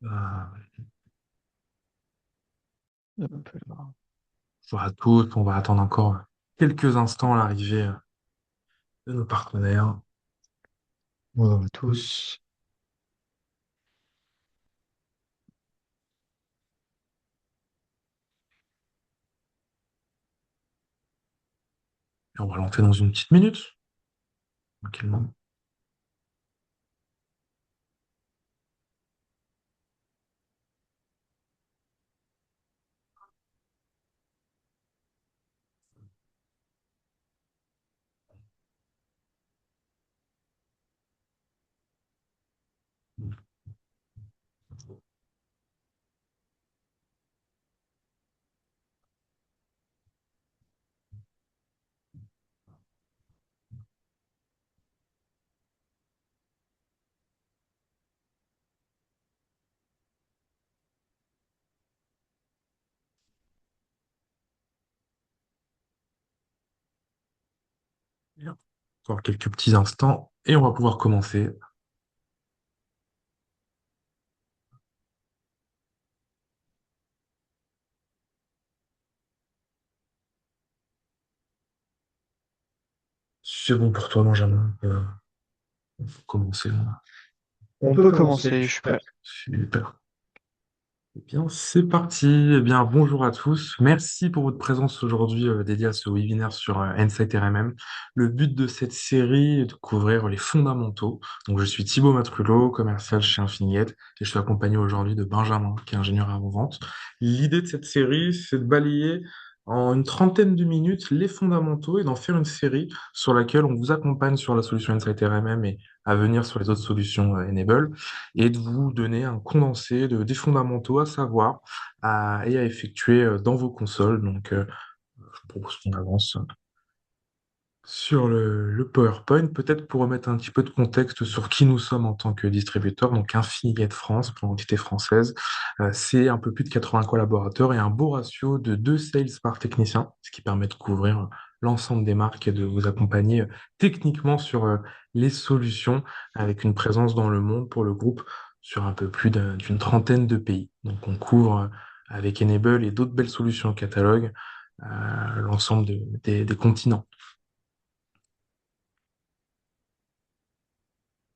Euh, Hop là. Bonjour à tous, on va attendre encore quelques instants l'arrivée de nos partenaires. Bonjour à tous. Et on va lancer dans une petite minute, tranquillement. Bien. Encore quelques petits instants et on va pouvoir commencer. C'est bon pour toi, Benjamin. On peut commencer là. On peut commencer, je suis prêt. Super. Eh bien, c'est parti. Eh bien, bonjour à tous. Merci pour votre présence aujourd'hui dédiée à ce webinaire sur Insight RMM. Le but de cette série est de couvrir les fondamentaux. Donc, je suis Thibaut Matrulot, commercial chez Infinigate, et je suis accompagné aujourd'hui de Benjamin, qui est ingénieur avant-vente. L'idée de cette série, c'est de balayer en une trentaine de minutes les fondamentaux et d'en faire une série sur laquelle on vous accompagne sur la solution Insight RMM et à venir sur les autres solutions Enable et de vous donner un condensé des fondamentaux à savoir et à effectuer dans vos consoles. Donc, je propose qu'on avance sur le PowerPoint, peut-être pour remettre un petit peu de contexte sur qui nous sommes en tant que distributeur. Donc, Infinigate France, pour l'entité française, c'est un peu plus de 80 collaborateurs et un beau ratio de 2 sales par technicien, ce qui permet de couvrir l'ensemble des marques et de vous accompagner techniquement sur les solutions avec une présence dans le monde pour le groupe sur un peu plus d'une trentaine de pays. Donc, on couvre avec Enable et d'autres belles solutions au catalogue l'ensemble des continents.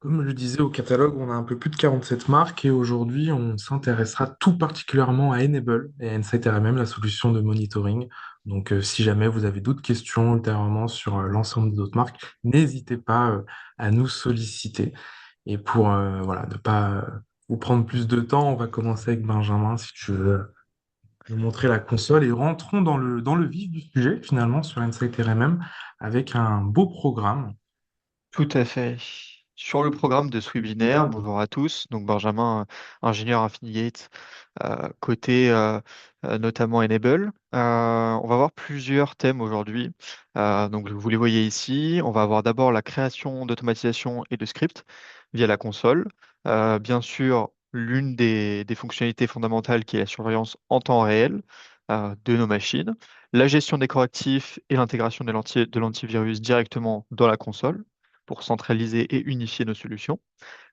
Comme je le disais, au catalogue, on a un peu plus de 47 marques et aujourd'hui, on s'intéressera tout particulièrement à Enable et à Insight RMM, la solution de monitoring. Donc, si jamais vous avez d'autres questions ultérieurement sur l'ensemble des autres marques, n'hésitez pas à nous solliciter. Et pour voilà, ne pas vous prendre plus de temps, on va commencer avec Benjamin, si tu veux nous montrer la console et rentrons dans le vif du sujet, finalement, sur Insight RMM, avec un beau programme. Tout à fait. Sur le programme de ce webinaire, bonjour à tous. Donc Benjamin, ingénieur Infinigate, côté notamment Enable. On va voir plusieurs thèmes aujourd'hui. Donc vous les voyez ici. On va avoir d'abord la création d'automatisation et de scripts via la console. Bien sûr, l'une des fonctionnalités fondamentales qui est la surveillance en temps réel de nos machines, la gestion des correctifs et l'intégration de l'antivirus directement dans la console pour centraliser et unifier nos solutions.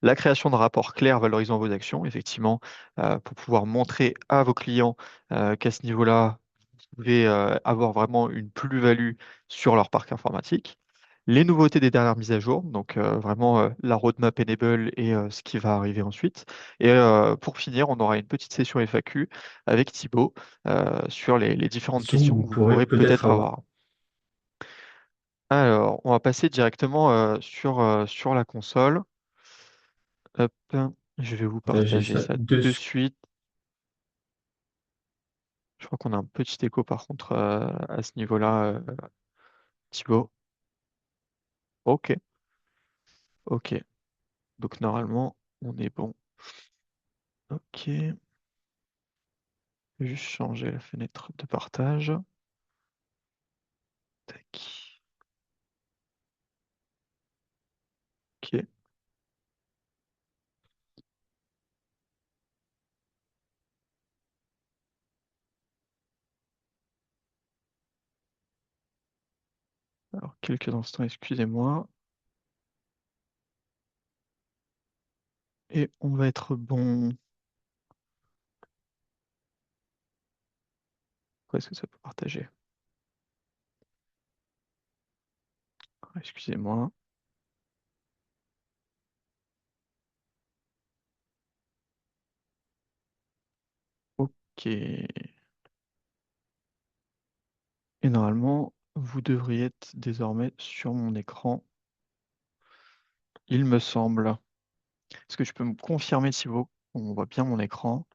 La création de rapports clairs valorisant vos actions, effectivement, pour pouvoir montrer à vos clients qu'à ce niveau-là, vous pouvez avoir vraiment une plus-value sur leur parc informatique. Les nouveautés des dernières mises à jour, donc vraiment la roadmap Enable et ce qui va arriver ensuite. Et pour finir, on aura une petite session FAQ avec Thibaut sur les différentes Question que questions vous que vous pourrez pourrez peut-être peut-être avoir. avoir. Alors, on va passer directement sur la console. Hop, je vais vous J'ai partager ça ça de dessus. suite. Je crois qu'on a un petit écho par contre à ce niveau-là, Thibaut. Ok, ok. Donc normalement, on est bon. Ok, juste changer la fenêtre de partage. Tac. Ok. Alors, quelques instants, excusez-moi. Et on va être bon. Pourquoi est-ce que ça peut partager? Excusez-moi. Ok. Et normalement, vous devriez être désormais sur mon écran, il me semble. Est-ce que tu peux me confirmer si on voit bien mon écran?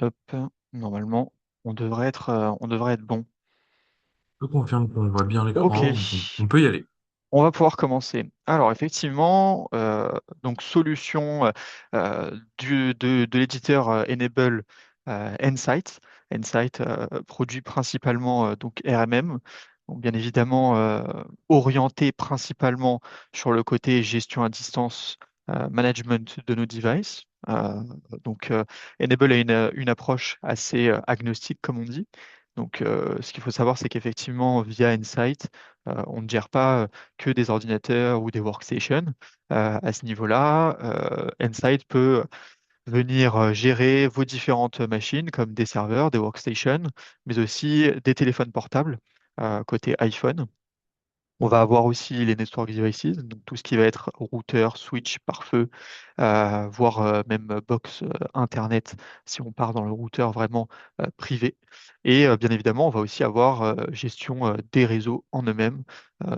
Hop, normalement, on devrait être bon. Je confirme qu'on voit bien Ok. l'écran, donc on peut y aller. On va pouvoir commencer. Alors effectivement, donc solution de l'éditeur Enable Nsight. Nsight produit principalement donc RMM, donc bien évidemment orienté principalement sur le côté gestion à distance, management de nos devices. Donc Enable a une approche assez agnostique comme on dit. Donc ce qu'il faut savoir, c'est qu'effectivement via Nsight, on ne gère pas que des ordinateurs ou des workstations. À ce niveau-là, Insight peut venir gérer vos différentes machines comme des serveurs, des workstations, mais aussi des téléphones portables côté iPhone. On va avoir aussi les network devices, donc tout ce qui va être routeur, switch, pare-feu, voire même box Internet si on part dans le routeur vraiment privé. Et bien évidemment, on va aussi avoir gestion des réseaux en eux-mêmes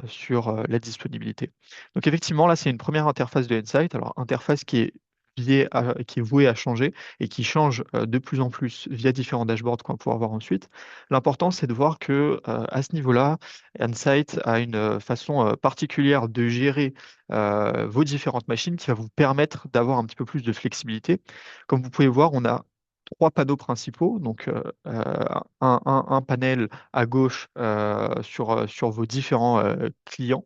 sur la disponibilité. Donc effectivement, là, c'est une première interface de Insight. Alors, interface qui est vouée à changer et qui change de plus en plus via différents dashboards qu'on va pouvoir voir ensuite. L'important, c'est de voir que à ce niveau-là, Insight a une façon particulière de gérer vos différentes machines qui va vous permettre d'avoir un petit peu plus de flexibilité. Comme vous pouvez voir, on a trois panneaux principaux, donc un panel à gauche sur vos différents clients,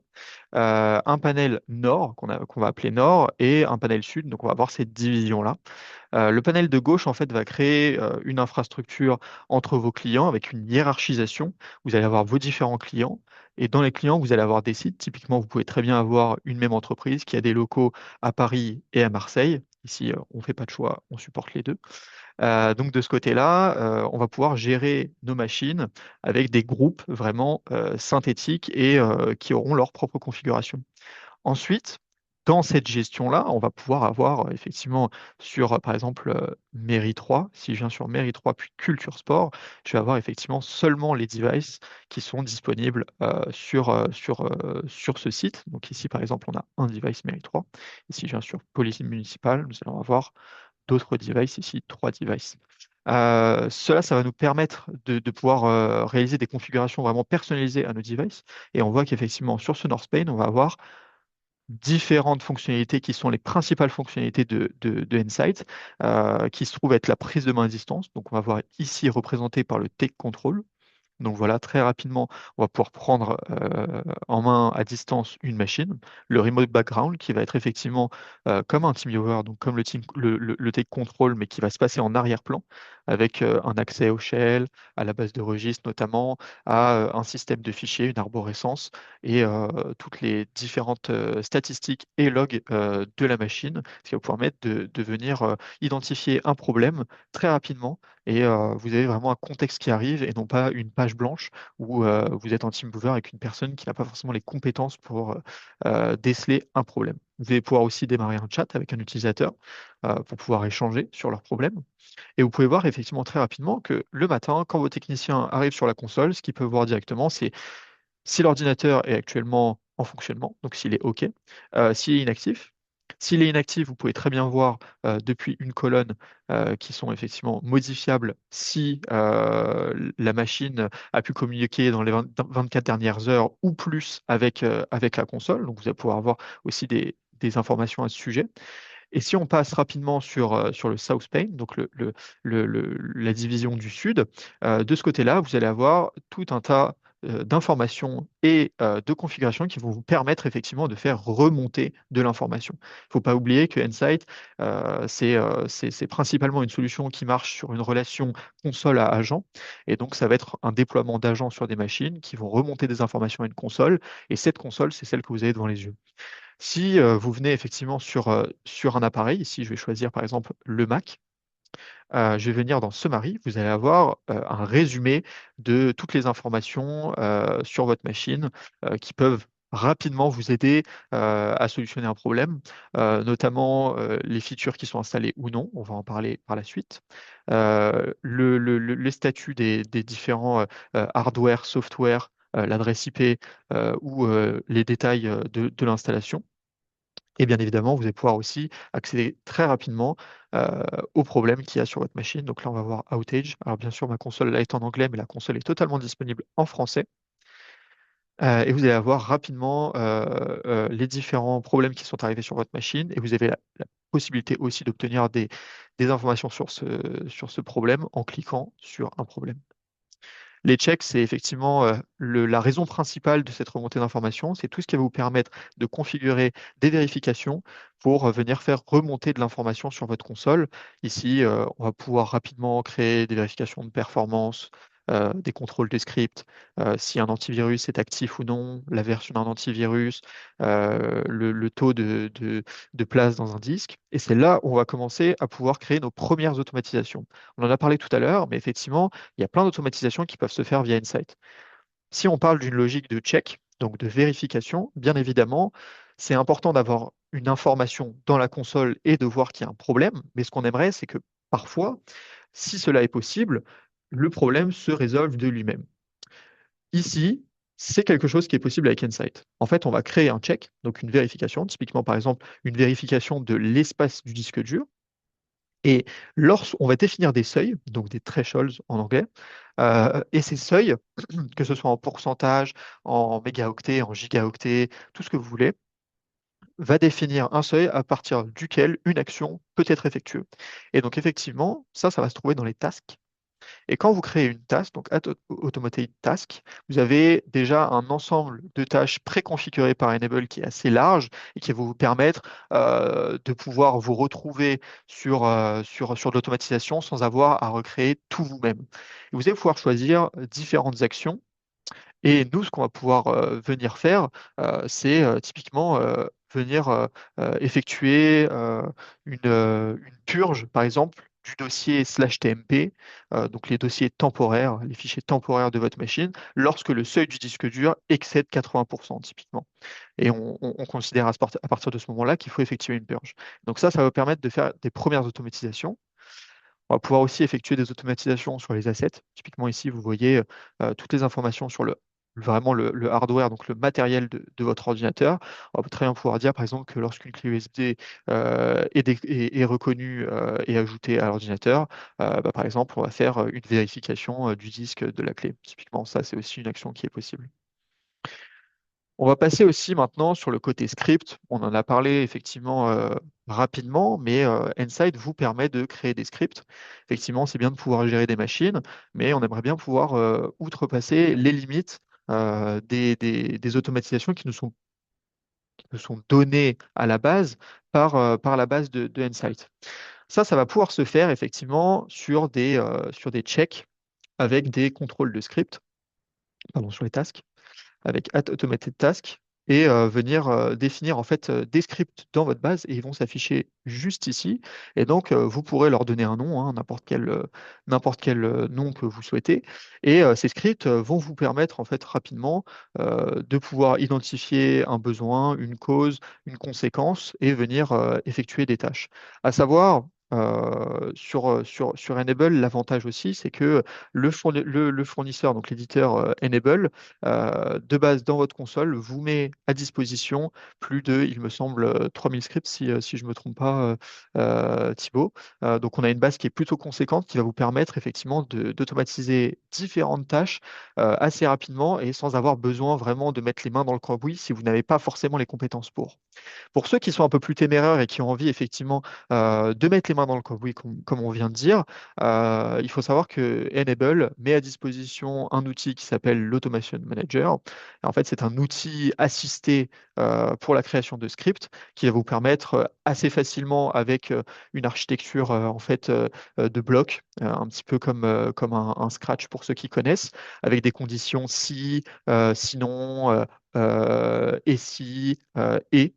un panel nord qu'on va appeler nord et un panel sud, donc on va avoir cette division-là. Le panel de gauche, en fait, va créer une infrastructure entre vos clients avec une hiérarchisation. Vous allez avoir vos différents clients. Et dans les clients, vous allez avoir des sites. Typiquement, vous pouvez très bien avoir une même entreprise qui a des locaux à Paris et à Marseille. Ici, on ne fait pas de choix, on supporte les deux. Donc de ce côté-là, on va pouvoir gérer nos machines avec des groupes vraiment synthétiques et qui auront leur propre configuration. Ensuite, dans cette gestion-là, on va pouvoir avoir effectivement sur, par exemple, Mairie 3, si je viens sur Mairie 3 puis Culture Sport, je vais avoir effectivement seulement les devices qui sont disponibles sur ce site. Donc ici, par exemple, on a un device Mairie 3. Ici, je viens sur Police municipale, nous allons avoir d'autres devices, ici trois devices. Cela, ça va nous permettre de pouvoir réaliser des configurations vraiment personnalisées à nos devices. Et on voit qu'effectivement, sur ce North Pane, on va avoir différentes fonctionnalités qui sont les principales fonctionnalités de Insight, qui se trouvent être la prise de main à distance. Donc, on va voir ici représenté par le Take Control. Donc voilà, très rapidement, on va pouvoir prendre en main à distance une machine, le remote background qui va être effectivement comme un TeamViewer, donc comme le take control, mais qui va se passer en arrière-plan avec un accès au shell, à la base de registres notamment, à un système de fichiers, une arborescence et toutes les différentes statistiques et logs de la machine, ce qui va vous permettre de venir identifier un problème très rapidement et vous avez vraiment un contexte qui arrive et non pas une page blanche où vous êtes en team mover avec une personne qui n'a pas forcément les compétences pour déceler un problème. Vous allez pouvoir aussi démarrer un chat avec un utilisateur pour pouvoir échanger sur leurs problèmes. Et vous pouvez voir effectivement très rapidement que le matin, quand vos techniciens arrivent sur la console, ce qu'ils peuvent voir directement, c'est si l'ordinateur est actuellement en fonctionnement, donc s'il est OK, s'il est inactif. S'il est inactif, vous pouvez très bien voir depuis une colonne qui sont effectivement modifiables si la machine a pu communiquer dans les 24 dernières heures ou plus avec la console. Donc vous allez pouvoir avoir aussi des informations à ce sujet. Et si on passe rapidement sur le South Pane, donc la division du Sud, de ce côté-là, vous allez avoir tout un tas d'informations et de configurations qui vont vous permettre effectivement de faire remonter de l'information. Il ne faut pas oublier que Nsight, c'est principalement une solution qui marche sur une relation console à agent. Et donc, ça va être un déploiement d'agents sur des machines qui vont remonter des informations à une console. Et cette console, c'est celle que vous avez devant les yeux. Si vous venez effectivement sur un appareil, ici je vais choisir par exemple le Mac, Je vais venir dans Summary, vous allez avoir un résumé de toutes les informations sur votre machine qui peuvent rapidement vous aider à solutionner un problème, notamment les features qui sont installées ou non, on va en parler par la suite, les statuts des différents hardware, software, l'adresse IP ou les détails de l'installation. Et bien évidemment, vous allez pouvoir aussi accéder très rapidement euh, aux problèmes qu'il y a sur votre machine. Donc là, on va voir Outage. Alors bien sûr, ma console là est en anglais, mais la console est totalement disponible en français. Et vous allez avoir rapidement les différents problèmes qui sont arrivés sur votre machine. Et vous avez la possibilité aussi d'obtenir des informations sur ce problème en cliquant sur un problème. Les checks, c'est effectivement la raison principale de cette remontée d'informations. C'est tout ce qui va vous permettre de configurer des vérifications pour venir faire remonter de l'information sur votre console. Ici, on va pouvoir rapidement créer des vérifications de performance, des contrôles de script, si un antivirus est actif ou non, la version d'un antivirus, le taux de place dans un disque. Et c'est là où on va commencer à pouvoir créer nos premières automatisations. On en a parlé tout à l'heure, mais effectivement, il y a plein d'automatisations qui peuvent se faire via Insight. Si on parle d'une logique de check, donc de vérification, bien évidemment, c'est important d'avoir une information dans la console et de voir qu'il y a un problème. Mais ce qu'on aimerait, c'est que parfois, si cela est possible, le problème se résolve de lui-même. Ici, c'est quelque chose qui est possible avec Insight. En fait, on va créer un check, donc une vérification, typiquement par exemple une vérification de l'espace du disque dur. Et lorsqu'on va définir des seuils, donc des thresholds en anglais, et ces seuils, que ce soit en pourcentage, en mégaoctets, en gigaoctets, tout ce que vous voulez, va définir un seuil à partir duquel une action peut être effectuée. Et donc effectivement, ça va se trouver dans les tasks. Et quand vous créez une task, donc Automated Task, vous avez déjà un ensemble de tâches préconfigurées par Enable qui est assez large et qui va vous permettre de pouvoir vous retrouver sur de l'automatisation sans avoir à recréer tout vous-même. Et vous allez pouvoir choisir différentes actions et nous, ce qu'on va pouvoir venir faire, c'est typiquement venir effectuer une purge, par exemple, du dossier /tmp, donc les dossiers temporaires, les fichiers temporaires de votre machine, lorsque le seuil du disque dur excède 80%, typiquement. Et on considère à partir de ce moment-là qu'il faut effectuer une purge. Donc ça va permettre de faire des premières automatisations. On va pouvoir aussi effectuer des automatisations sur les assets. Typiquement ici, vous voyez toutes les informations sur vraiment le hardware, donc le matériel de votre ordinateur. On va très bien pouvoir dire, par exemple, que lorsqu'une clé USB est reconnue et ajoutée à l'ordinateur, par exemple, on va faire une vérification du disque de la clé. Typiquement, ça, c'est aussi une action qui est possible. On va passer aussi maintenant sur le côté script. On en a parlé effectivement rapidement, mais Insight vous permet de créer des scripts. Effectivement, c'est bien de pouvoir gérer des machines, mais on aimerait bien pouvoir outrepasser les limites des automatisations qui nous sont données à la base par la base de Insight. Ça va pouvoir se faire effectivement sur des checks avec des contrôles de script, pardon, sur les tasks avec Add Automated Task et venir définir en fait des scripts dans votre base et ils vont s'afficher juste ici. Et donc, vous pourrez leur donner un nom, hein, n'importe quel nom que vous souhaitez. Et ces scripts vont vous permettre en fait rapidement de pouvoir identifier un besoin, une cause, une conséquence et venir effectuer des tâches. À savoir, sur Enable, l'avantage aussi, c'est que le fournisseur, donc l'éditeur Enable, de base dans votre console vous met à disposition plus de, il me semble, 3000 scripts si je ne me trompe pas, Thibaut. Donc on a une base qui est plutôt conséquente qui va vous permettre effectivement d'automatiser différentes tâches assez rapidement et sans avoir besoin vraiment de mettre les mains dans le cambouis si vous n'avez pas forcément les compétences pour. Pour ceux qui sont un peu plus téméraires et qui ont envie effectivement de mettre les mains dans le cambouis, comme on vient de dire, il faut savoir que Enable met à disposition un outil qui s'appelle l'Automation Manager. Et en fait, c'est un outil assisté pour la création de scripts qui va vous permettre assez facilement avec une architecture en fait de blocs, un petit peu comme un Scratch pour ceux qui connaissent, avec des conditions si, sinon, et si, et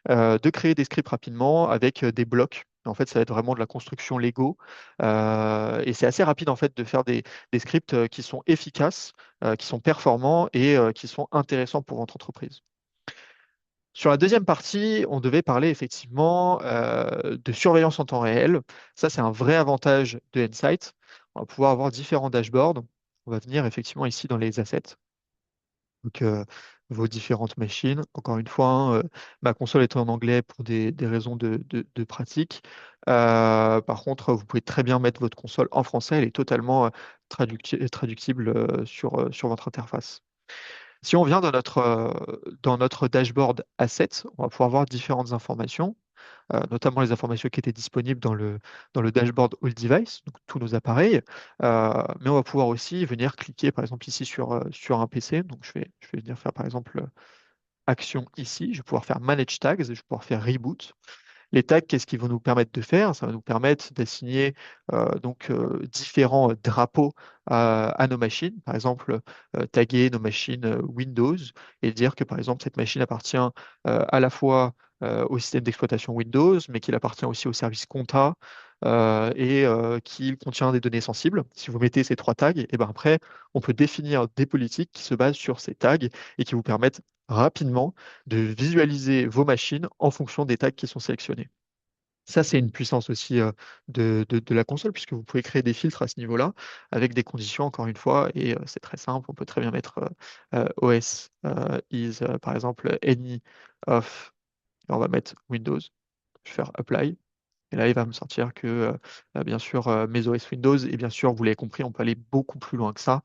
de créer des scripts rapidement avec des blocs En fait, ça va être vraiment de la construction Lego. Et c'est assez rapide en fait de faire des scripts qui sont efficaces, qui sont performants et qui sont intéressants pour votre entreprise. Sur la deuxième partie, on devait parler effectivement de surveillance en temps réel. Ça, c'est un vrai avantage de Insight. On va pouvoir avoir différents dashboards. On va venir effectivement ici dans les assets. Donc, vos différentes machines. Encore une fois, hein, ma console est en anglais pour des raisons de pratique. Par contre, vous pouvez très bien mettre votre console en français. Elle est totalement traductible sur votre interface. Si on vient dans notre dashboard Assets, on va pouvoir voir différentes informations, notamment les informations qui étaient disponibles dans le dashboard All Device, donc tous nos appareils. Mais on va pouvoir aussi venir cliquer, par exemple, ici sur un PC. Donc, je vais venir faire, par exemple, Action ici. Je vais pouvoir faire Manage Tags, je vais pouvoir faire Reboot. Les tags, qu'est-ce qu'ils vont nous permettre de faire? Ça va nous permettre d'assigner différents drapeaux à nos machines. Par exemple, taguer nos machines Windows et dire que, par exemple, cette machine appartient à la fois au système d'exploitation Windows, mais qu'il appartient aussi au service compta et qu'il contient des données sensibles. Si vous mettez ces trois tags, et ben après, on peut définir des politiques qui se basent sur ces tags et qui vous permettent rapidement de visualiser vos machines en fonction des tags qui sont sélectionnés. Ça, c'est une puissance aussi de la console, puisque vous pouvez créer des filtres à ce niveau-là, avec des conditions, encore une fois, et c'est très simple. On peut très bien mettre OS is, par exemple, any of, et on va mettre Windows. Je vais faire Apply. Et là, il va me sortir que, bien sûr, mes OS Windows, et bien sûr, vous l'avez compris, on peut aller beaucoup plus loin que ça.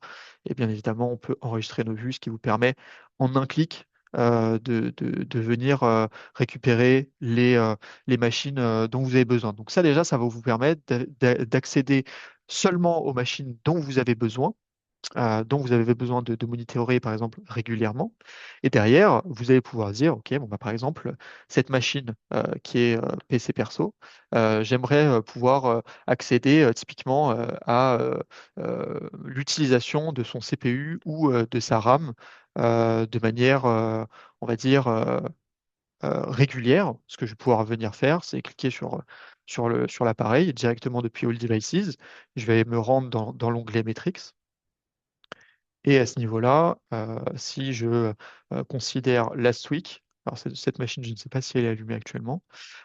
Et bien évidemment, on peut enregistrer nos vues, ce qui vous permet, en un clic, de venir récupérer les machines dont vous avez besoin. Donc ça, déjà, ça va vous permettre d'accéder seulement aux machines dont vous avez besoin, dont vous avez besoin de monitorer, par exemple, régulièrement. Et derrière, vous allez pouvoir dire, OK, bon, bah, par exemple, cette machine qui est PC perso, j'aimerais pouvoir accéder typiquement l'utilisation de son CPU ou de sa RAM de manière, on va dire, régulière. Ce que je vais pouvoir venir faire, c'est cliquer sur l'appareil directement depuis All Devices. Je vais me rendre dans l'onglet Metrics. Et à ce niveau-là, si je considère Last Week, alors cette machine, je ne sais pas si elle est allumée actuellement,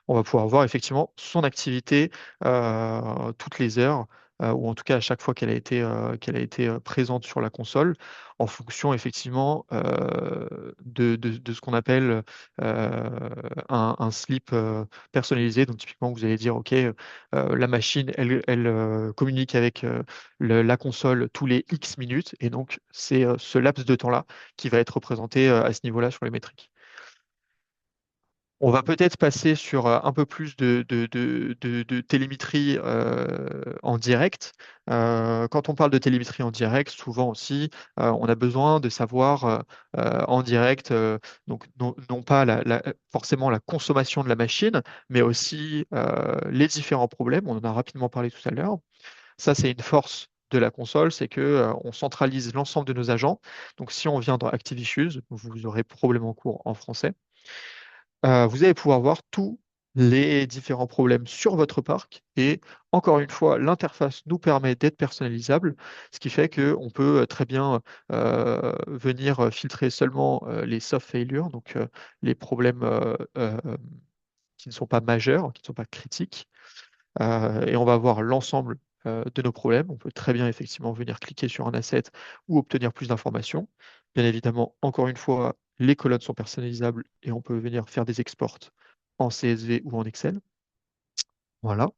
on va pouvoir voir effectivement son activité toutes les heures, ou en tout cas à chaque fois qu'elle a été présente sur la console, en fonction effectivement de ce qu'on appelle un sleep personnalisé. Donc typiquement, vous allez dire, OK, la machine, elle communique avec la console tous les X minutes. Et donc, c'est ce laps de temps-là qui va être représenté à ce niveau-là sur les métriques. On va peut-être passer sur un peu plus de télémétrie en direct. Quand on parle de télémétrie en direct, souvent aussi, on a besoin de savoir en direct, donc non pas forcément la consommation de la machine, mais aussi les différents problèmes. On en a rapidement parlé tout à l'heure. Ça, c'est une force de la console, c'est que on centralise l'ensemble de nos agents. Donc, si on vient dans Active Issues, vous aurez probablement cours en français, vous allez pouvoir voir tous les différents problèmes sur votre parc. Et encore une fois, l'interface nous permet d'être personnalisable, ce qui fait qu'on peut très bien venir filtrer seulement les soft failures, donc les problèmes qui ne sont pas majeurs, qui ne sont pas critiques, et on va voir l'ensemble de nos problèmes. On peut très bien effectivement venir cliquer sur un asset ou obtenir plus d'informations. Bien évidemment, encore une fois, les colonnes sont personnalisables et on peut venir faire des exports en CSV ou en Excel. Voilà.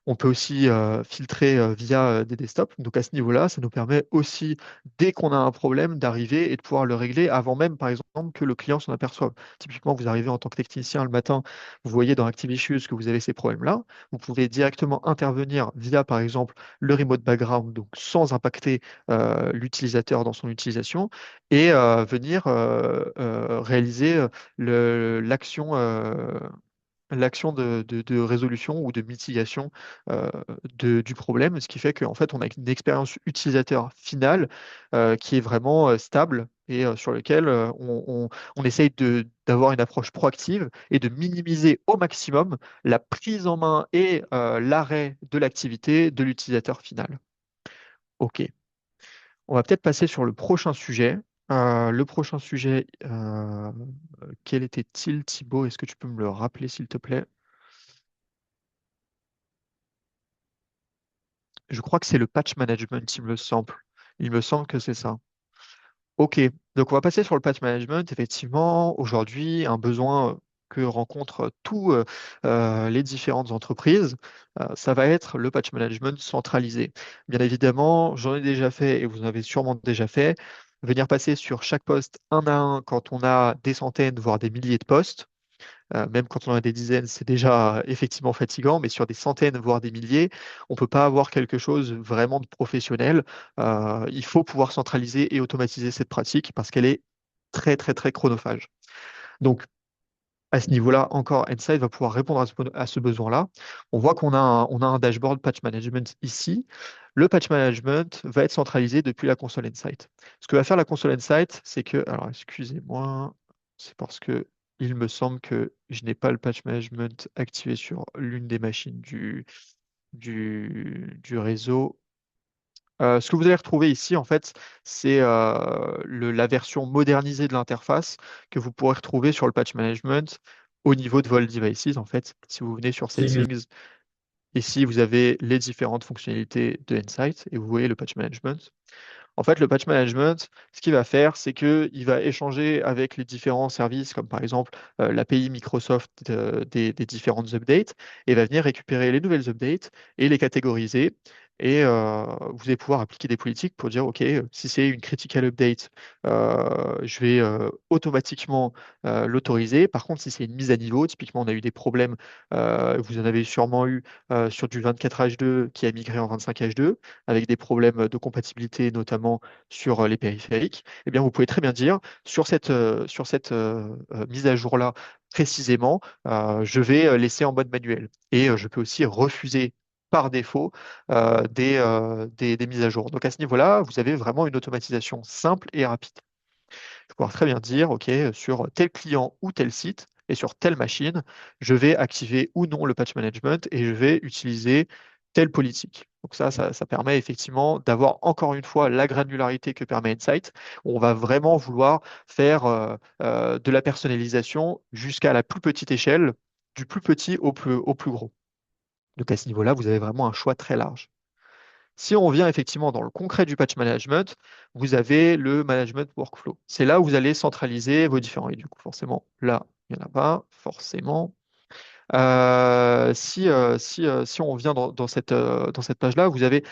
On peut aussi filtrer via des desktops. Donc à ce niveau-là, ça nous permet aussi, dès qu'on a un problème, d'arriver et de pouvoir le régler avant même, par exemple, que le client s'en aperçoive. Typiquement, vous arrivez en tant que technicien le matin, vous voyez dans Active Issues que vous avez ces problèmes-là. Vous pouvez directement intervenir via, par exemple, le remote background, donc sans impacter l'utilisateur dans son utilisation, et venir réaliser l'action. l'action de résolution ou de mitigation euh, du problème, ce qui fait qu'en fait, on a une expérience utilisateur finale qui est vraiment stable et sur lequel on essaye d'avoir une approche proactive et de minimiser au maximum la prise en main et l'arrêt de l'activité de l'utilisateur final. OK. On va peut-être passer sur le prochain sujet. Le prochain sujet, quel était-il, Thibaut? Est-ce que tu peux me le rappeler, s'il te plaît? Je crois que c'est le patch management, il me semble. Il me semble que c'est ça. Ok, donc on va passer sur le patch management. Effectivement, aujourd'hui, un besoin que rencontrent tous les différentes entreprises, ça va être le patch management centralisé. Bien évidemment, j'en ai déjà fait et vous en avez sûrement déjà fait. Venir passer sur chaque poste un à un quand on a des centaines, voire des milliers de postes. Même quand on en a des dizaines, c'est déjà effectivement fatigant, mais sur des centaines, voire des milliers, on ne peut pas avoir quelque chose vraiment de professionnel. Il faut pouvoir centraliser et automatiser cette pratique parce qu'elle est très, très, très chronophage. Donc, à ce niveau-là, encore, Insight va pouvoir répondre à ce besoin-là. On voit on a un dashboard patch management ici. Le patch management va être centralisé depuis la console Insight. Ce que va faire la console Insight, c'est que, alors excusez-moi, c'est parce que il me semble que je n'ai pas le patch management activé sur l'une des machines du réseau. Ce que vous allez retrouver ici, en fait, c'est la version modernisée de l'interface que vous pourrez retrouver sur le patch management au niveau de vos devices. En fait, si vous venez sur C'est Settings, ici, vous avez les différentes fonctionnalités de Insight et vous voyez le patch management. En fait, le patch management, ce qu'il va faire, c'est qu'il va échanger avec les différents services, comme par exemple l'API Microsoft des différentes updates, et va venir récupérer les nouvelles updates et les catégoriser. Et vous allez pouvoir appliquer des politiques pour dire, OK, si c'est une critical update, je vais automatiquement l'autoriser. Par contre, si c'est une mise à niveau, typiquement, on a eu des problèmes, vous en avez sûrement eu sur du 24H2 qui a migré en 25H2 avec des problèmes de compatibilité, notamment sur les périphériques, eh bien, vous pouvez très bien dire sur cette mise à jour-là, précisément, je vais laisser en mode manuel. Et je peux aussi refuser par défaut des mises à jour. Donc à ce niveau-là, vous avez vraiment une automatisation simple et rapide. Je vais pouvoir très bien dire, OK, sur tel client ou tel site et sur telle machine, je vais activer ou non le patch management et je vais utiliser telle politique. Donc ça permet effectivement d'avoir encore une fois la granularité que permet Insight. On va vraiment vouloir faire de la personnalisation jusqu'à la plus petite échelle, du plus petit au plus gros. Donc à ce niveau-là, vous avez vraiment un choix très large. Si on revient effectivement dans le concret du patch management, vous avez le management workflow. C'est là où vous allez centraliser vos différents. Et du coup, forcément, là, il n'y en a pas, forcément. Si on revient dans cette page-là, vous avez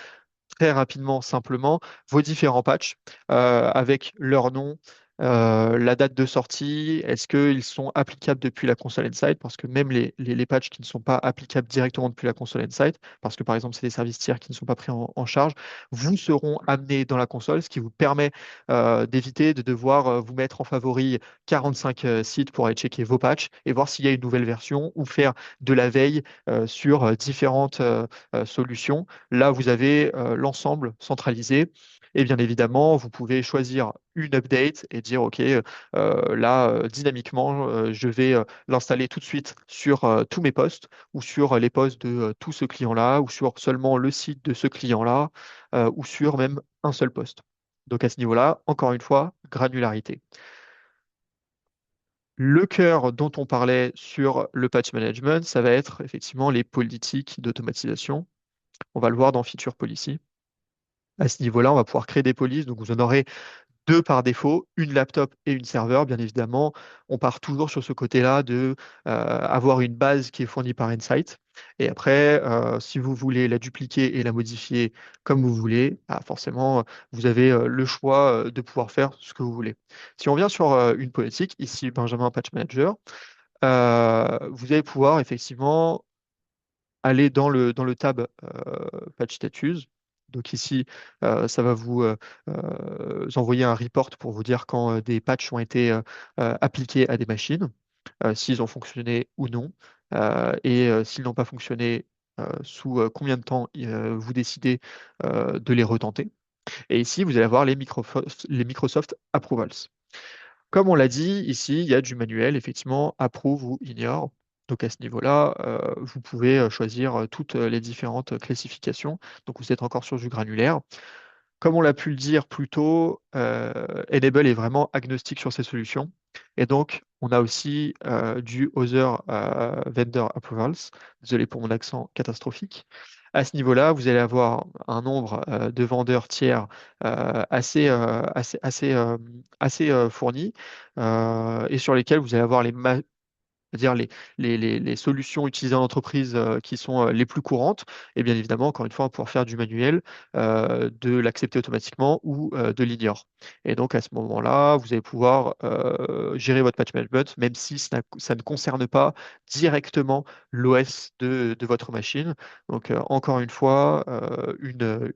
très rapidement, simplement, vos différents patchs avec leur nom, la date de sortie, est-ce qu'ils sont applicables depuis la console Insight, parce que même les patchs qui ne sont pas applicables directement depuis la console Insight, parce que par exemple c'est des services tiers qui ne sont pas pris en charge, vous seront amenés dans la console, ce qui vous permet d'éviter de devoir vous mettre en favori 45 sites pour aller checker vos patchs et voir s'il y a une nouvelle version ou faire de la veille sur différentes solutions. Là, vous avez l'ensemble centralisé. Et bien évidemment, vous pouvez choisir une update et dire, OK, là, dynamiquement, je vais l'installer tout de suite sur tous mes postes ou sur les postes de tout ce client-là ou sur seulement le site de ce client-là ou sur même un seul poste. Donc à ce niveau-là, encore une fois, granularité. Le cœur dont on parlait sur le patch management, ça va être effectivement les politiques d'automatisation. On va le voir dans Feature Policy. À ce niveau-là, on va pouvoir créer des polices. Donc, vous en aurez deux par défaut, une laptop et une serveur. Bien évidemment, on part toujours sur ce côté-là de avoir une base qui est fournie par Insight. Et après, si vous voulez la dupliquer et la modifier comme vous voulez, bah, forcément, vous avez le choix de pouvoir faire ce que vous voulez. Si on vient sur une politique, ici Benjamin Patch Manager, vous allez pouvoir effectivement aller dans le tab Patch Status. Donc ici, ça va vous envoyer un report pour vous dire quand des patchs ont été appliqués à des machines. s'ils ont fonctionné ou non, et s'ils n'ont pas fonctionné, sous combien de temps vous décidez de les retenter. Et ici, vous allez avoir les Microsoft Approvals. Comme on l'a dit, ici, il y a du manuel, effectivement, approve ou ignore. Donc à ce niveau-là, vous pouvez choisir toutes les différentes classifications. Donc vous êtes encore sur du granulaire. Comme on l'a pu le dire plus tôt, Enable est vraiment agnostique sur ses solutions. Et donc, on a aussi du Other Vendor Approvals. Désolé pour mon accent catastrophique. À ce niveau-là, vous allez avoir un nombre de vendeurs tiers assez fourni, et sur lesquels vous allez avoir c'est-à-dire les solutions utilisées en entreprise qui sont les plus courantes, et bien évidemment, encore une fois, pouvoir faire du manuel, de l'accepter automatiquement ou de l'ignore. Et donc à ce moment-là, vous allez pouvoir gérer votre patch management, même si ça ne concerne pas directement l'OS de votre machine. Donc encore une fois, une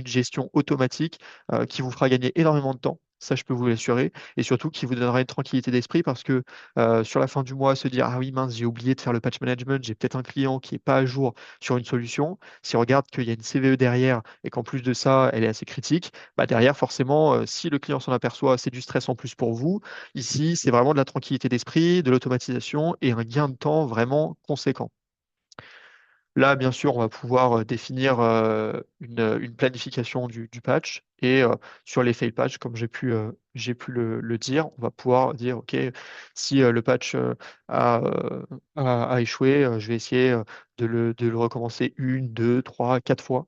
gestion automatique qui vous fera gagner énormément de temps. Ça, je peux vous l'assurer, et surtout qui vous donnera une tranquillité d'esprit parce que sur la fin du mois, se dire, ah oui, mince, j'ai oublié de faire le patch management, j'ai peut-être un client qui n'est pas à jour sur une solution. Si on regarde qu'il y a une CVE derrière et qu'en plus de ça, elle est assez critique, bah derrière, forcément, si le client s'en aperçoit, c'est du stress en plus pour vous. Ici, c'est vraiment de la tranquillité d'esprit, de l'automatisation et un gain de temps vraiment conséquent. Là, bien sûr, on va pouvoir définir une planification du patch et sur les fail patch, comme j'ai pu le dire, on va pouvoir dire, OK, si le patch a, euh, a échoué, je vais essayer de le recommencer une, deux, trois, quatre fois.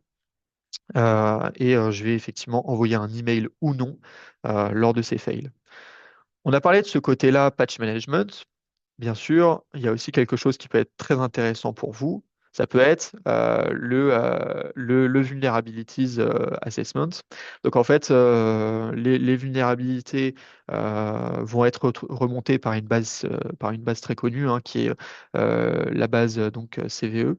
Et je vais effectivement envoyer un email ou non lors de ces fails. On a parlé de ce côté-là, patch management. Bien sûr, il y a aussi quelque chose qui peut être très intéressant pour vous. Ça peut être le Vulnerabilities Assessment. Donc en fait, les vulnérabilités vont être remontées par une base très connue, hein, qui est la base donc CVE.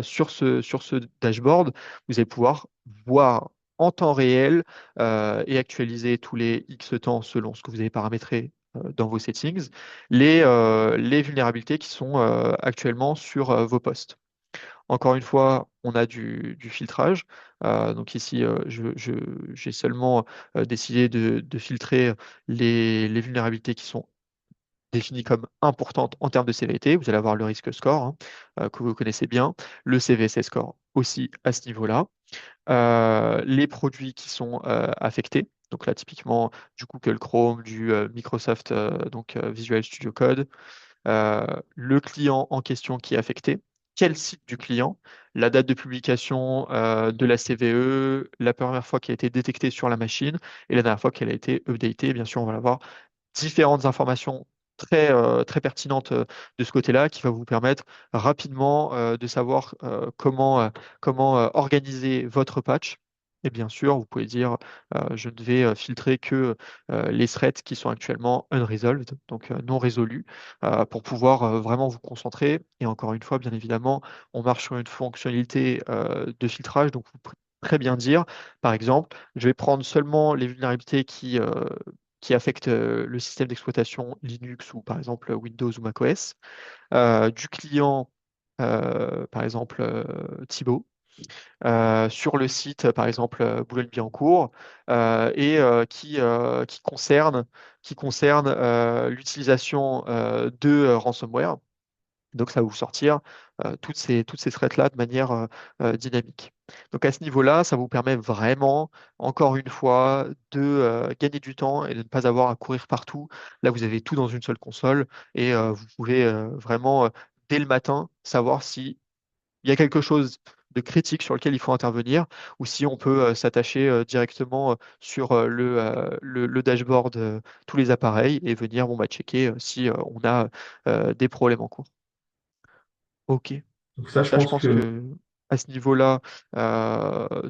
Sur ce dashboard, vous allez pouvoir voir en temps réel et actualiser tous les X temps selon ce que vous avez paramétré dans vos settings, les vulnérabilités qui sont actuellement sur vos postes. Encore une fois, on a du filtrage. Donc ici, j'ai seulement décidé de filtrer les vulnérabilités qui sont définie comme importante en termes de sévérité. Vous allez avoir le risque score, hein, que vous connaissez bien, le CVSS score aussi à ce niveau-là. Les produits qui sont affectés. Donc là, typiquement, du Google Chrome, du Microsoft donc, Visual Studio Code, le client en question qui est affecté, quel site du client, la date de publication de la CVE, la première fois qu'elle a été détectée sur la machine et la dernière fois qu'elle a été updatée. Bien sûr, on va l'avoir différentes informations très pertinentes de ce côté-là qui va vous permettre rapidement de savoir comment organiser votre patch. Et bien sûr, vous pouvez dire, je ne vais filtrer que les threads qui sont actuellement unresolved, donc non résolus, pour pouvoir vraiment vous concentrer. Et encore une fois, bien évidemment, on marche sur une fonctionnalité de filtrage, donc vous pouvez très bien dire, par exemple, je vais prendre seulement les vulnérabilités qui affectent le système d'exploitation Linux ou par exemple Windows ou macOS, du client, par exemple Thibaut, sur le site, par exemple Boulogne-Billancourt, et qui concerne l'utilisation de ransomware. Donc, ça va vous sortir toutes ces threads-là de manière dynamique. Donc, à ce niveau-là, ça vous permet vraiment, encore une fois, de gagner du temps et de ne pas avoir à courir partout. Là, vous avez tout dans une seule console et vous pouvez vraiment, dès le matin, savoir s'il y a quelque chose de critique sur lequel il faut intervenir ou si on peut s'attacher directement sur le dashboard, tous les appareils et venir bon, bah, checker si on a des problèmes en cours. Ok. Donc ça, Donc je ça, je pense pense que que à ce niveau-là,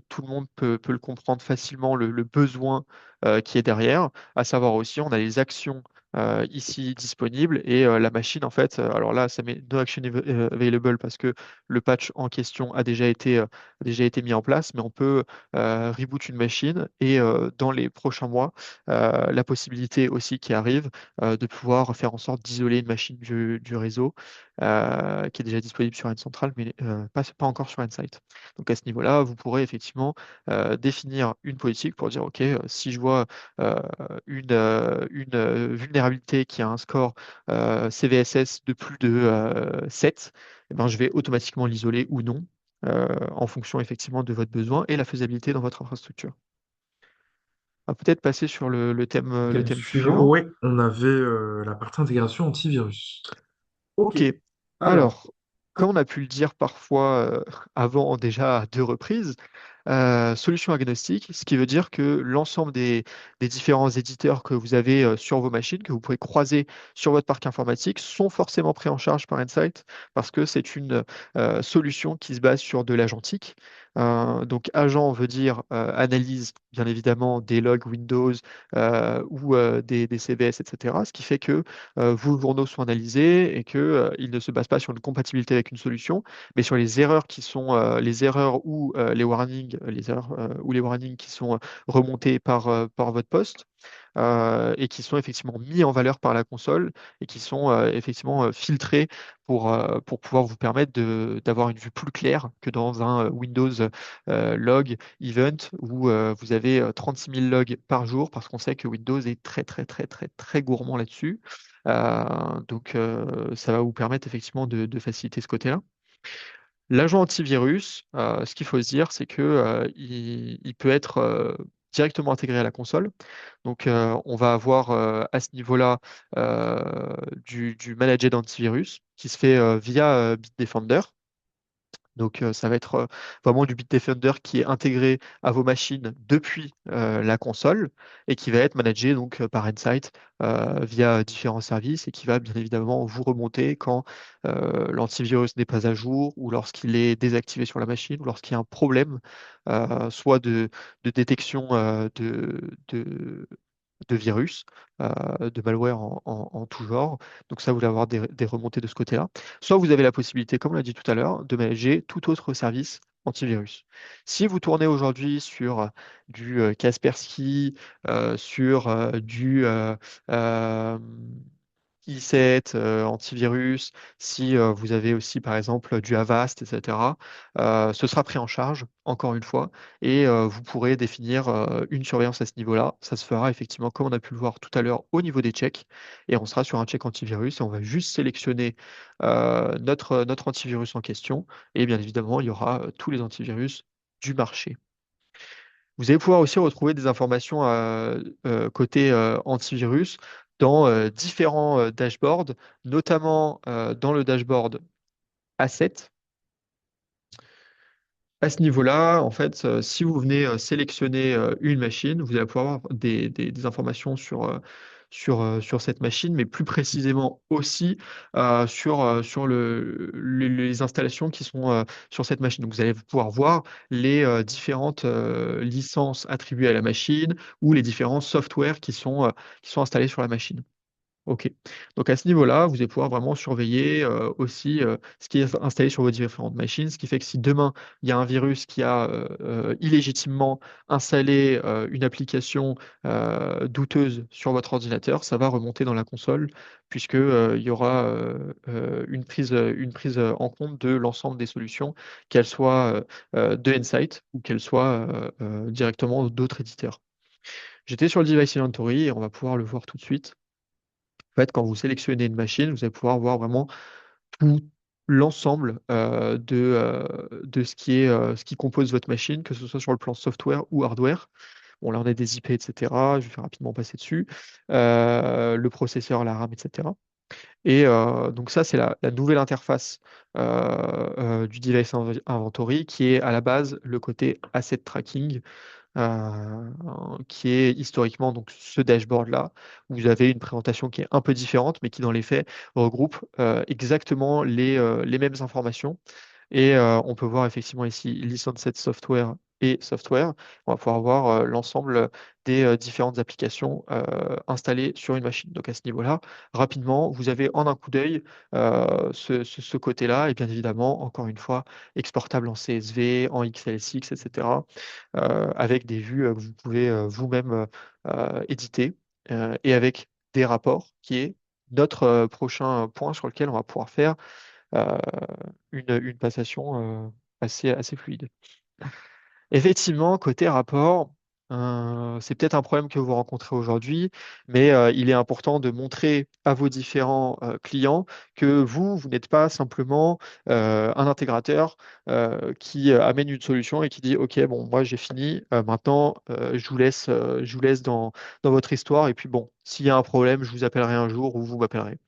tout le monde peut le comprendre facilement, le besoin qui est derrière. À savoir aussi, on a les actions ici disponible et la machine en fait, alors là ça met no action available parce que le patch en question a déjà été mis en place, mais on peut reboot une machine et dans les prochains mois, la possibilité aussi qui arrive de pouvoir faire en sorte d'isoler une machine du réseau qui est déjà disponible sur N-Central, mais pas encore sur N-Site. Donc à ce niveau-là, vous pourrez effectivement définir une politique pour dire, OK, si je vois euh, une vulnérabilité qui a un score CVSS de plus de 7, eh ben, je vais automatiquement l'isoler ou non, en fonction effectivement de votre besoin et la faisabilité dans votre infrastructure. On va peut-être passer sur le Thème thème suivant, suivant. ouais, on avait la partie intégration antivirus. Ok. OK. Alors, Alors, comme on a pu le dire parfois avant déjà à deux reprises, solution agnostique, ce qui veut dire que l'ensemble des différents éditeurs que vous avez sur vos machines, que vous pouvez croiser sur votre parc informatique, sont forcément pris en charge par Insight parce que c'est une solution qui se base sur de l'agentique. Donc, agent veut dire analyse, bien évidemment, des logs Windows ou des CVS, etc. Ce qui fait que vos journaux sont analysés et que, ils ne se basent pas sur une compatibilité avec une solution, mais sur les erreurs qui sont les erreurs ou les warnings, les erreurs ou les warnings qui sont remontés par votre poste et qui sont effectivement mis en valeur par la console et qui sont effectivement filtrés pour pouvoir vous permettre d'avoir une vue plus claire que dans un Windows log event où vous avez 36 000 logs par jour parce qu'on sait que Windows est très très très très très gourmand là-dessus. Donc ça va vous permettre effectivement de faciliter ce côté-là. L'agent antivirus, ce qu'il faut se dire, c'est que il peut être directement intégré à la console. Donc, on va avoir à ce niveau-là du managed antivirus qui se fait via Bitdefender. Donc, ça va être vraiment du Bitdefender qui est intégré à vos machines depuis la console et qui va être managé donc par Insight via différents services et qui va bien évidemment vous remonter quand l'antivirus n'est pas à jour ou lorsqu'il est désactivé sur la machine ou lorsqu'il y a un problème, soit de détection de virus, de malware en tout genre. Donc ça, vous allez avoir des remontées de ce côté-là. Soit vous avez la possibilité, comme on l'a dit tout à l'heure, de manager tout autre service antivirus. Si vous tournez aujourd'hui sur du Kaspersky, sur du euh, i7, antivirus, si vous avez aussi par exemple du Avast, etc., ce sera pris en charge, encore une fois, et vous pourrez définir une surveillance à ce niveau-là. Ça se fera effectivement comme on a pu le voir tout à l'heure au niveau des checks, et on sera sur un check antivirus et on va juste sélectionner notre antivirus en question, et bien évidemment, il y aura tous les antivirus du marché. Vous allez pouvoir aussi retrouver des informations côté antivirus dans différents dashboards, notamment dans le dashboard Asset. À ce niveau-là, en fait, si vous venez sélectionner une machine, vous allez pouvoir avoir des informations sur cette machine, mais plus précisément aussi sur les installations qui sont sur cette machine. Donc, vous allez pouvoir voir les différentes licences attribuées à la machine ou les différents softwares qui sont installés sur la machine. Ok. Donc à ce niveau-là, vous allez pouvoir vraiment surveiller aussi ce qui est installé sur vos différentes machines, ce qui fait que si demain il y a un virus qui a illégitimement installé une application douteuse sur votre ordinateur, ça va remonter dans la console puisque il y aura une prise en compte de l'ensemble des solutions, qu'elles soient de Insight ou qu'elles soient directement d'autres éditeurs. J'étais sur le device inventory et on va pouvoir le voir tout de suite. En fait, quand vous sélectionnez une machine, vous allez pouvoir voir vraiment tout l'ensemble de ce qui compose votre machine, que ce soit sur le plan software ou hardware. Bon, là, on a des IP, etc. Je vais faire passer dessus. Le processeur, la RAM, etc. Et donc ça, c'est la nouvelle interface du device inventory qui est à la base le côté asset tracking qui est historiquement donc ce dashboard-là, où vous avez une présentation qui est un peu différente, mais qui dans les faits regroupe exactement les mêmes informations. Et on peut voir effectivement ici License Software et software. On va pouvoir voir l'ensemble des différentes applications installées sur une machine. Donc à ce niveau-là, rapidement, vous avez en un coup d'œil ce côté-là, et bien évidemment, encore une fois, exportable en CSV, en XLSX, etc., avec des vues que vous pouvez vous-même éditer, et avec des rapports, qui est notre prochain point sur lequel on va pouvoir faire euh, une passation assez fluide. Effectivement, côté rapport, c'est peut-être un problème que vous rencontrez aujourd'hui, mais il est important de montrer à vos différents clients que vous n'êtes pas simplement un intégrateur qui amène une solution et qui dit, OK, bon, moi j'ai fini, maintenant je vous laisse dans votre histoire, et puis bon, s'il y a un problème, je vous appellerai un jour ou vous m'appellerez.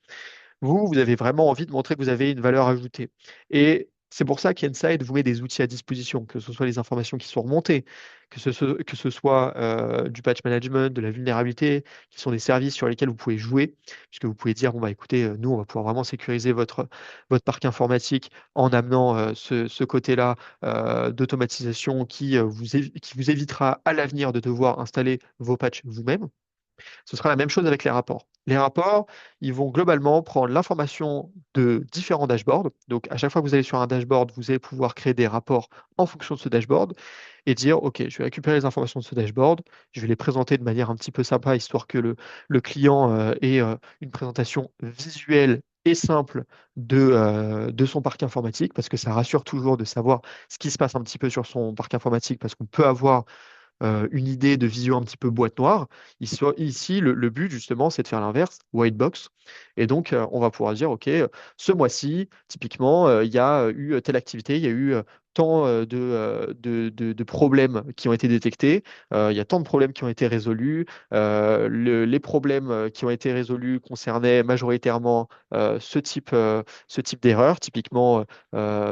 Vous avez vraiment envie de montrer que vous avez une valeur ajoutée. Et c'est pour ça qu'Insight vous met des outils à disposition, que ce soit les informations qui sont remontées, que ce soit du patch management, de la vulnérabilité, qui sont des services sur lesquels vous pouvez jouer, puisque vous pouvez dire, bon, bah, écoutez, nous, on va pouvoir vraiment sécuriser votre parc informatique en amenant ce côté-là d'automatisation qui vous évitera à l'avenir de devoir installer vos patchs vous-même. Ce sera la même chose avec les rapports. Les rapports, ils vont globalement prendre l'information de différents dashboards. Donc, à chaque fois que vous allez sur un dashboard, vous allez pouvoir créer des rapports en fonction de ce dashboard et dire, OK, je vais récupérer les informations de ce dashboard, je vais les présenter de manière un petit peu sympa, histoire que le client ait une présentation visuelle et simple de son parc informatique, parce que ça rassure toujours de savoir ce qui se passe un petit peu sur son parc informatique, parce qu'on peut avoir une idée de vision un petit peu boîte noire. Ici, le but, justement, c'est de faire l'inverse, white box. Et donc, on va pouvoir dire, OK, ce mois-ci, typiquement, il y a eu telle activité, il y a eu tant de problèmes qui ont été détectés, il y a tant de problèmes qui ont été résolus. Les problèmes qui ont été résolus concernaient majoritairement ce type d'erreur. Typiquement,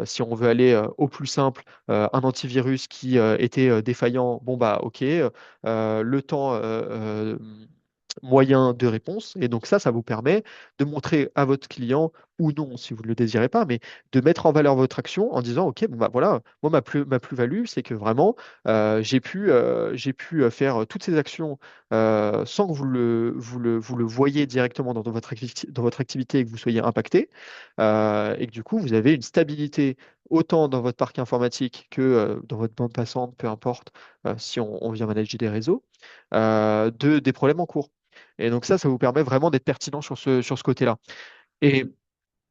si on veut aller au plus simple, un antivirus qui était défaillant, bon bah ok, le temps moyen de réponse. Et donc ça vous permet de montrer à votre client, ou non, si vous ne le désirez pas, mais de mettre en valeur votre action en disant, OK, bon bah voilà, moi ma plus-value, c'est que vraiment, j'ai pu faire toutes ces actions sans que vous le voyiez directement dans votre activité et que vous soyez impacté. Et que du coup, vous avez une stabilité autant dans votre parc informatique que dans votre bande passante, peu importe, si on vient manager des réseaux, des problèmes en cours. Et donc ça vous permet vraiment d'être pertinent sur ce côté-là. Et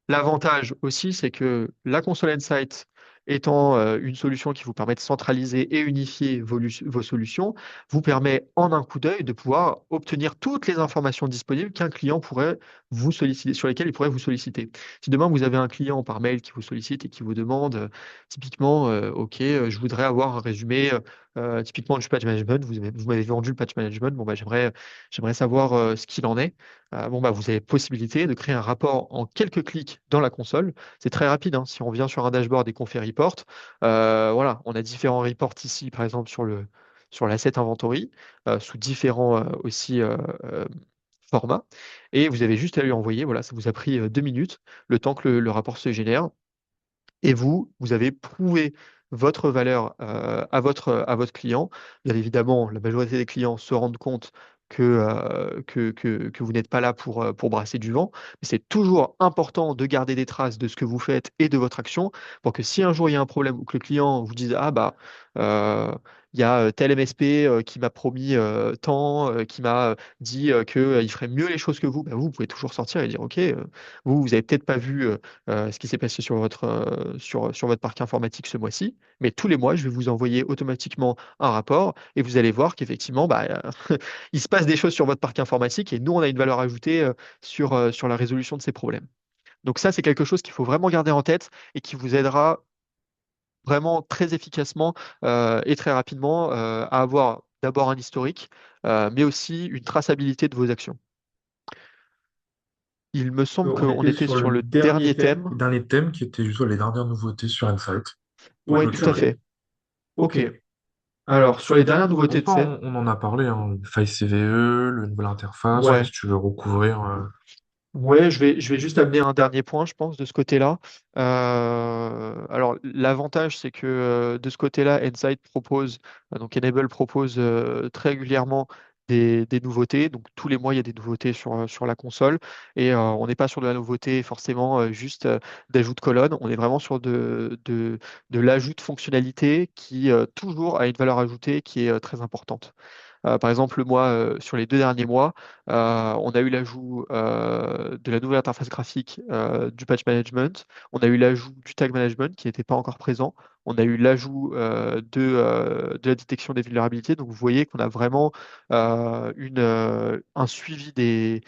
l'avantage aussi, c'est que la console Insight étant une solution qui vous permet de centraliser et unifier vos solutions, vous permet en un coup d'œil de pouvoir obtenir toutes les informations disponibles qu'un client pourrait vous solliciter, sur lesquelles il pourrait vous solliciter. Si demain vous avez un client par mail qui vous sollicite et qui vous demande typiquement, OK, je voudrais avoir un résumé typiquement du patch management, vous m'avez vendu le patch management, bon, bah, j'aimerais savoir ce qu'il en est. Bon, bah, vous avez possibilité de créer un rapport en quelques clics dans la console. C'est très rapide, hein. Si on vient sur un dashboard et qu'on fait report, voilà, on a différents reports ici, par exemple sur l'asset inventory, sous différents aussi formats. Et vous avez juste à lui envoyer, voilà, ça vous a pris 2 minutes, le temps que le rapport se génère. Et vous avez prouvé votre valeur à votre client. Bien évidemment, la majorité des clients se rendent compte que vous n'êtes pas là pour brasser du vent. Mais c'est toujours important de garder des traces de ce que vous faites et de votre action pour que si un jour il y a un problème ou que le client vous dise, ah bah, euh, il y a tel MSP qui m'a promis tant, qui m'a dit qu'il ferait mieux les choses que vous, bah, vous pouvez toujours sortir et dire, OK, vous avez peut-être pas vu ce qui s'est passé sur votre parc informatique ce mois-ci, mais tous les mois, je vais vous envoyer automatiquement un rapport et vous allez voir qu'effectivement, bah, il se passe des choses sur votre parc informatique et nous, on a une valeur ajoutée sur la résolution de ces problèmes. Donc ça, c'est quelque chose qu'il faut vraiment garder en tête et qui vous aidera vraiment très efficacement et très rapidement à avoir d'abord un historique, mais aussi une traçabilité de vos actions. Il me semble On qu'on était était sur le sur le dernier thème. dernier thème qui était juste les dernières nouveautés sur Insight pour Oui, tout à clôturer. fait. Ok. OK. Alors, Alors, sur sur les les dernières dernières nouveautés, nouveautés de fait, on en a parlé, hein, le File CVE, le nouvelle interface, ouais, si tu veux recouvrir. Ouais, je vais juste amener un dernier point, je pense, de ce côté-là. Alors, l'avantage, c'est que de ce côté-là, Insight propose, donc Enable propose très régulièrement des nouveautés. Donc, tous les mois, il y a des nouveautés sur la console. Et on n'est pas sur de la nouveauté forcément juste d'ajout de colonne. On est vraiment sur de l'ajout de fonctionnalités qui toujours a une valeur ajoutée qui est très importante. Par exemple, moi, sur les 2 derniers mois, on a eu l'ajout de la nouvelle interface graphique du patch management. On a eu l'ajout du tag management qui n'était pas encore présent. On a eu l'ajout de la détection des vulnérabilités. Donc, vous voyez qu'on a vraiment un suivi des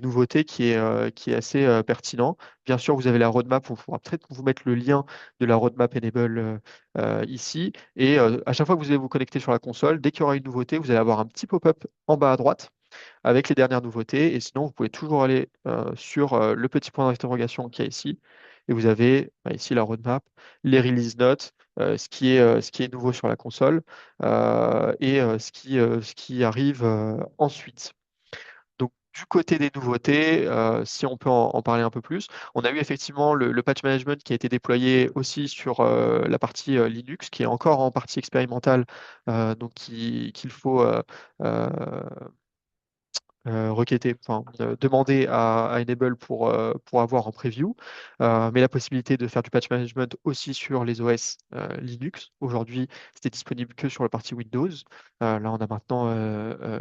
nouveautés qui est assez pertinent. Bien sûr, vous avez la roadmap. On pourra peut-être vous mettre le lien de la roadmap Enable ici. Et à chaque fois que vous allez vous connecter sur la console, dès qu'il y aura une nouveauté, vous allez avoir un petit pop-up en bas à droite avec les dernières nouveautés. Et sinon, vous pouvez toujours aller sur le petit point d'interrogation qu'il y a ici. Et vous avez ici la roadmap, les release notes, ce qui est nouveau sur la console et ce qui arrive ensuite. Donc, du côté des nouveautés, si on peut en parler un peu plus, on a eu effectivement le patch management qui a été déployé aussi sur la partie Linux, qui est encore en partie expérimentale, donc qu'il faut euh, requêter, enfin, demander à Enable pour avoir en preview, mais la possibilité de faire du patch management aussi sur les OS Linux. Aujourd'hui, c'était disponible que sur la partie Windows. Là, on a maintenant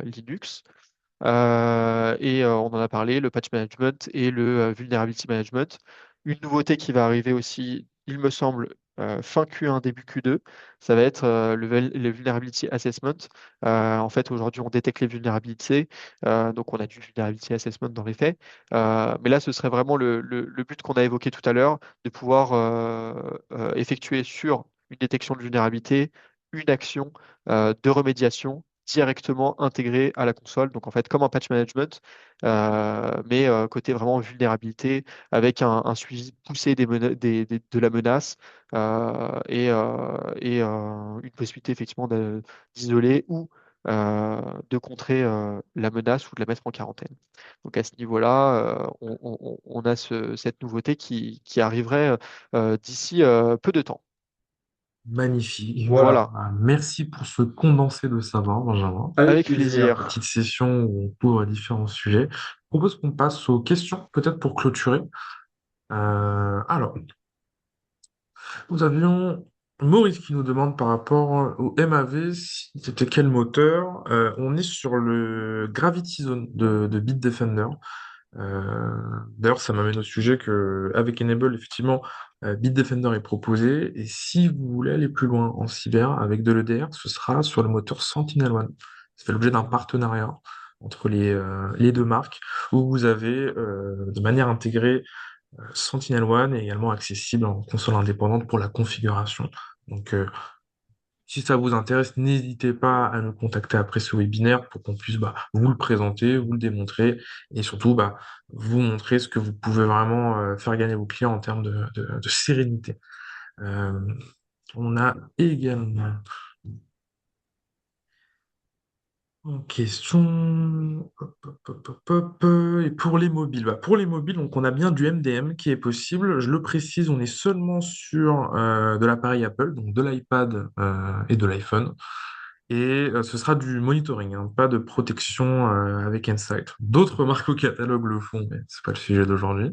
Linux. On en a parlé, le patch management et le vulnerability management. Une nouveauté qui va arriver aussi, il me semble, fin Q1, début Q2, ça va être le vulnerability assessment. En fait, aujourd'hui, on détecte les vulnérabilités, donc on a du vulnerability assessment dans les faits. Mais là, ce serait vraiment le but qu'on a évoqué tout à l'heure, de pouvoir effectuer sur une détection de vulnérabilité une action de remédiation directement intégré à la console. Donc en fait, comme un patch management, mais côté vraiment vulnérabilité, avec un suivi poussé de la menace une possibilité effectivement d'isoler ou de contrer la menace ou de la mettre en quarantaine. Donc à ce niveau-là, on a cette nouveauté qui arriverait d'ici peu de temps. Magnifique. Voilà. Voilà, Merci pour ce condensé de savoir, Benjamin. Avec avec plaisir. plaisir. Petite session où on couvre différents sujets. Je propose qu'on passe aux questions, peut-être pour clôturer. Alors, nous avions Maurice qui nous demande par rapport au MAV, c'était quel moteur? On est sur le Gravity Zone de Bitdefender. Euh, D'ailleurs, ça m'amène au sujet que avec Enable, effectivement, Bitdefender est proposé. Et si vous voulez aller plus loin en cyber avec de l'EDR, ce sera sur le moteur Sentinel-One. Ça fait l'objet d'un partenariat entre les deux marques où vous avez de manière intégrée Sentinel-One est également accessible en console indépendante pour la configuration. Donc, si ça vous intéresse, n'hésitez pas à nous contacter après ce webinaire pour qu'on puisse vous le présenter, vous le démontrer et surtout vous montrer ce que vous pouvez vraiment faire gagner vos clients en termes de sérénité. Euh, on a également une question. Hop, hop, hop, hop, hop. Et pour les mobiles, pour les mobiles, donc on a bien du MDM qui est possible. Je le précise, on est seulement sur de l'appareil Apple, donc de l'iPad et de l'iPhone. Et ce sera du monitoring, hein, pas de protection avec Insight. D'autres marques au catalogue le font, mais c'est pas le sujet d'aujourd'hui.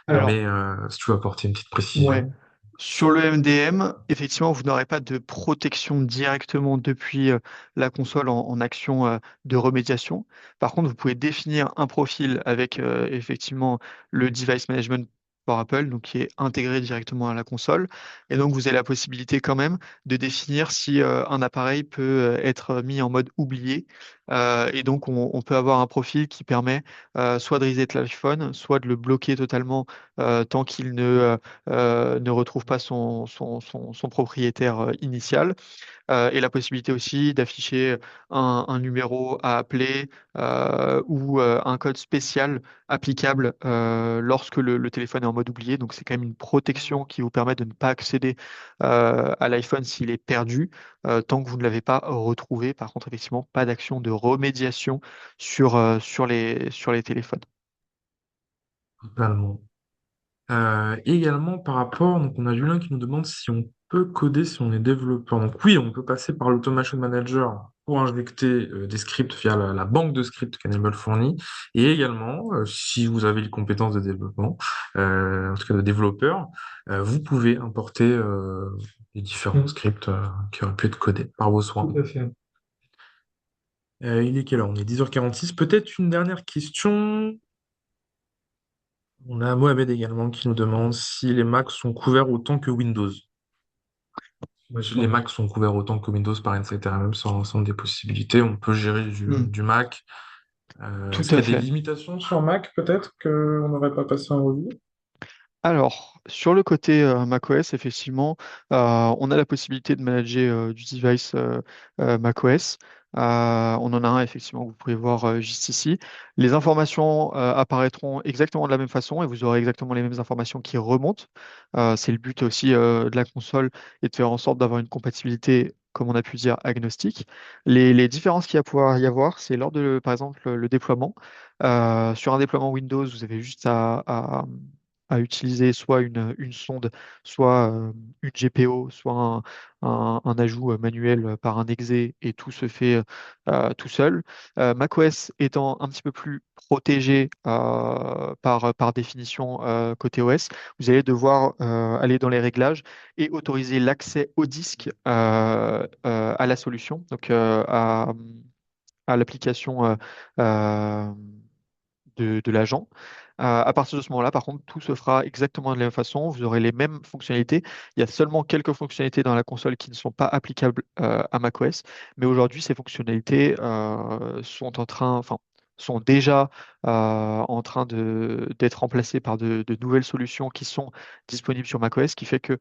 Alors, Mais si tu veux apporter une petite ouais. précision. Sur le MDM, effectivement, vous n'aurez pas de protection directement depuis la console en action de remédiation. Par contre, vous pouvez définir un profil avec effectivement le device management par Apple, donc qui est intégré directement à la console. Et donc, vous avez la possibilité quand même de définir si un appareil peut être mis en mode oublié. Et donc, on peut avoir un profil qui permet soit de reset l'iPhone, soit de le bloquer totalement tant qu'il ne retrouve pas son propriétaire initial. Et la possibilité aussi d'afficher un numéro à appeler ou un code spécial applicable lorsque le téléphone est en mode oublié. Donc c'est quand même une protection qui vous permet de ne pas accéder à l'iPhone s'il est perdu tant que vous ne l'avez pas retrouvé. Par contre, effectivement, pas d'action de remédiation sur les téléphones. totalement. Également par rapport, donc on a Julien qui nous demande si on peut coder si on est développeur. Donc oui, on peut passer par l'Automation Manager pour injecter des scripts via la banque de scripts qu'Enable fournit. Et également, si vous avez les compétences de développement, en tout cas de développeur, vous pouvez importer les différents scripts qui auraient pu être codés par vos soins. Tout à fait. Il est quelle heure? On est 10h46. Peut-être une dernière question. On a Mohamed également qui nous demande si les Macs sont couverts autant que Windows. Les Macs sont couverts autant que Windows par NCTRM sur l'ensemble des possibilités. On peut gérer Hmm, du Mac. tout Est-ce qu'il à y a des fait. limitations sur Mac peut-être qu'on n'aurait pas passé en revue? Alors, sur le côté macOS, effectivement, on a la possibilité de manager du device macOS. On en a un, effectivement, que vous pouvez voir juste ici. Les informations apparaîtront exactement de la même façon et vous aurez exactement les mêmes informations qui remontent. C'est le but aussi de la console et de faire en sorte d'avoir une compatibilité, comme on a pu dire, agnostique. Les différences qu'il va pouvoir y avoir, c'est lors de, par exemple, le déploiement. Sur un déploiement Windows, vous avez juste à utiliser soit une sonde, soit une GPO, soit un ajout manuel par un exe et tout se fait tout seul. macOS étant un petit peu plus protégé par définition côté OS, vous allez devoir aller dans les réglages et autoriser l'accès au disque à la solution, donc à l'application euh, de l'agent. À partir de ce moment-là, par contre, tout se fera exactement de la même façon. Vous aurez les mêmes fonctionnalités. Il y a seulement quelques fonctionnalités dans la console qui ne sont pas applicables à macOS. Mais aujourd'hui, ces fonctionnalités sont en train, enfin, sont déjà en train d'être remplacées par de nouvelles solutions qui sont disponibles sur macOS, ce qui fait que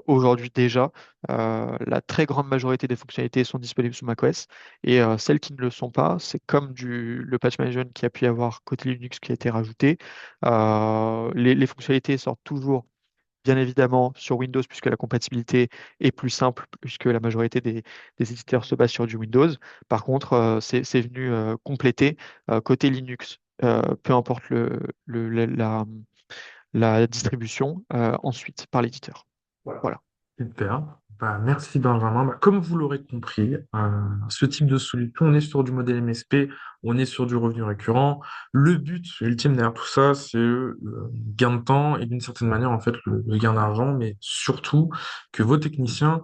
aujourd'hui déjà, la très grande majorité des fonctionnalités sont disponibles sur macOS. Et celles qui ne le sont pas, c'est comme le patch management qui a pu y avoir côté Linux qui a été rajouté. Les fonctionnalités sortent toujours, bien évidemment, sur Windows, puisque la compatibilité est plus simple, puisque la majorité des éditeurs se basent sur du Windows. Par contre, c'est venu compléter côté Linux, peu importe la distribution, ensuite par l'éditeur. Voilà. Super. Bah, merci Benjamin. Bah, comme vous l'aurez compris, ce type de solution, on est sur du modèle MSP, on est sur du revenu récurrent. Le but ultime derrière tout ça, c'est le gain de temps et d'une certaine manière, en fait, le gain d'argent, mais surtout que vos techniciens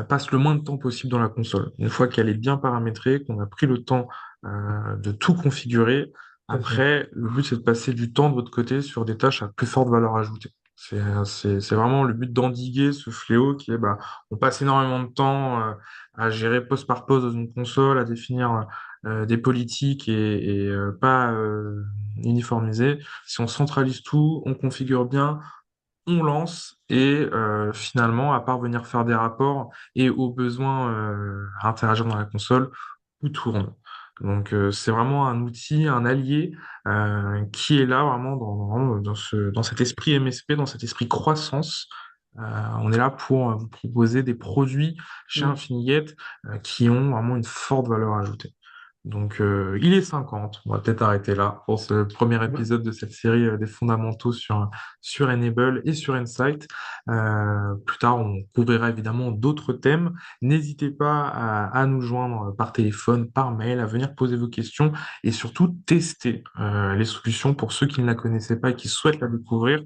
passent le moins de temps possible dans la console. Une fois qu'elle est bien paramétrée, qu'on a pris le temps de tout configurer, après, le but, c'est de passer du temps de votre côté sur des tâches à plus forte valeur ajoutée. C'est vraiment le but d'endiguer ce fléau qui est, bah, on passe énormément de temps à gérer poste par poste dans une console, à définir des politiques et pas uniformiser. Si on centralise tout, on configure bien, on lance et finalement, à part venir faire des rapports et au besoin interagir dans la console, tout tourne. Donc c'est vraiment un outil, un allié qui est là vraiment dans cet esprit MSP, dans cet esprit croissance. On est là pour vous proposer des produits chez Mm. Infinigate qui ont vraiment une forte valeur ajoutée. Donc, il est 50. On va peut-être arrêter là pour ce premier épisode de cette série des fondamentaux sur Enable et sur Insight. Plus tard, on couvrira évidemment d'autres thèmes. N'hésitez pas à nous joindre par téléphone, par mail, à venir poser vos questions et surtout tester les solutions pour ceux qui ne la connaissaient pas et qui souhaitent la découvrir.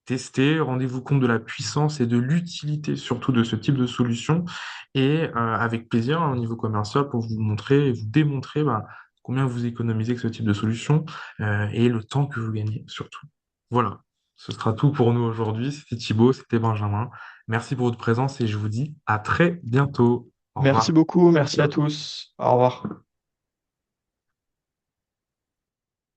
Testez, rendez-vous compte de la puissance et de l'utilité surtout de ce type de solution et avec plaisir au niveau commercial pour vous montrer et vous démontrer bah, combien vous économisez avec ce type de solution et le temps que vous gagnez surtout. Voilà, ce sera tout pour nous aujourd'hui. C'était Thibaut, c'était Benjamin. Merci pour votre présence et je vous dis à très bientôt. Au Merci revoir. beaucoup, merci à tous. Au revoir.